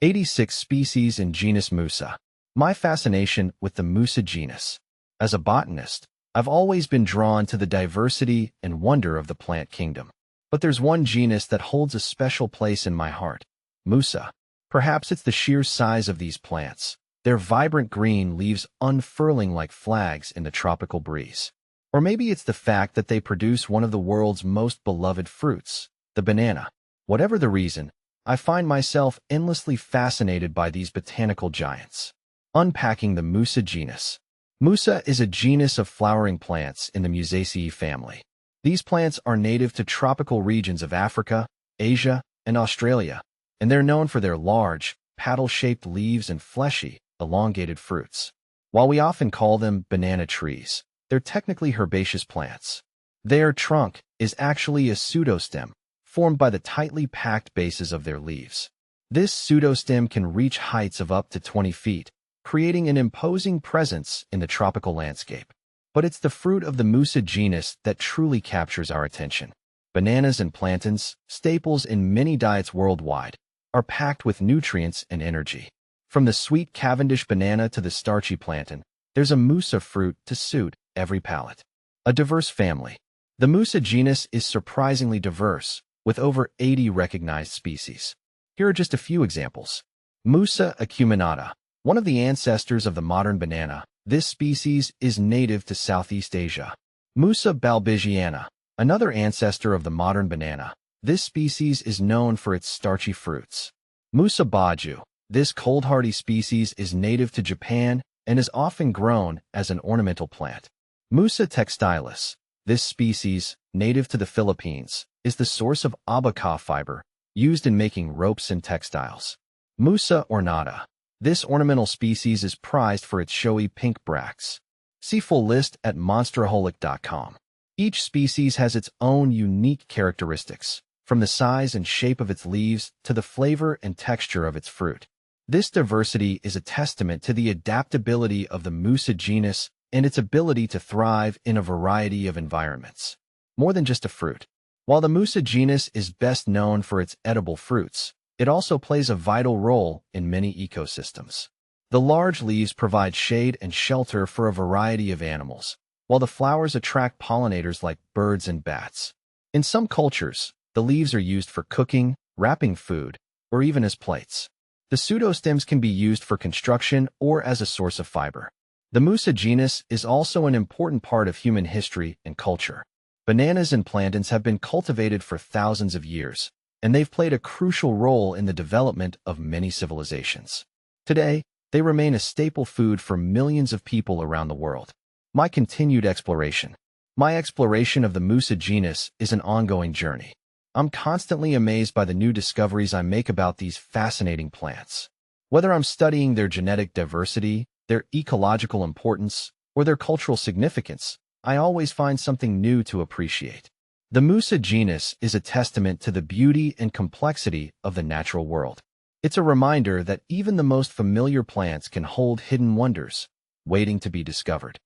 86 species in genus Musa. My fascination with the Musa genus. As a botanist, I've always been drawn to the diversity and wonder of the plant kingdom. But there's one genus that holds a special place in my heart, Musa. Perhaps it's the sheer size of these plants, their vibrant green leaves unfurling like flags in the tropical breeze. Or maybe it's the fact that they produce one of the world's most beloved fruits, the banana. Whatever the reason, I find myself endlessly fascinated by these botanical giants. Unpacking the Musa genus. Musa is a genus of flowering plants in the Musaceae family. These plants are native to tropical regions of Africa, Asia, and Australia, and they're known for their large, paddle-shaped leaves and fleshy, elongated fruits. While we often call them banana trees, they're technically herbaceous plants. Their trunk is actually a pseudostem, formed by the tightly packed bases of their leaves. This pseudostem can reach heights of up to 20 feet, creating an imposing presence in the tropical landscape. But it's the fruit of the Musa genus that truly captures our attention. Bananas and plantains, staples in many diets worldwide, are packed with nutrients and energy. From the sweet Cavendish banana to the starchy plantain, there's a Musa fruit to suit every palate. A diverse family. The Musa genus is surprisingly diverse, with over 80 recognized species. Here are just a few examples. Musa acuminata, one of the ancestors of the modern banana. This species is native to Southeast Asia. Musa balbigiana, another ancestor of the modern banana. This species is known for its starchy fruits. Musa baju, this cold-hardy species is native to Japan and is often grown as an ornamental plant. Musa textilis, this species, native to the Philippines, is the source of abaca fiber, used in making ropes and textiles. Musa ornata. This ornamental species is prized for its showy pink bracts. See full list at monsteraholic.com. Each species has its own unique characteristics, from the size and shape of its leaves to the flavor and texture of its fruit. This diversity is a testament to the adaptability of the Musa genus and its ability to thrive in a variety of environments. More than just a fruit. While the Musa genus is best known for its edible fruits, it also plays a vital role in many ecosystems. The large leaves provide shade and shelter for a variety of animals, while the flowers attract pollinators like birds and bats. In some cultures, the leaves are used for cooking, wrapping food, or even as plates. The pseudostems can be used for construction or as a source of fiber. The Musa genus is also an important part of human history and culture. Bananas and plantains have been cultivated for thousands of years, and they've played a crucial role in the development of many civilizations. Today, they remain a staple food for millions of people around the world. My exploration of the Musa genus is an ongoing journey. I'm constantly amazed by the new discoveries I make about these fascinating plants. Whether I'm studying their genetic diversity, their ecological importance, or their cultural significance, I always find something new to appreciate. The Musa genus is a testament to the beauty and complexity of the natural world. It's a reminder that even the most familiar plants can hold hidden wonders, waiting to be discovered.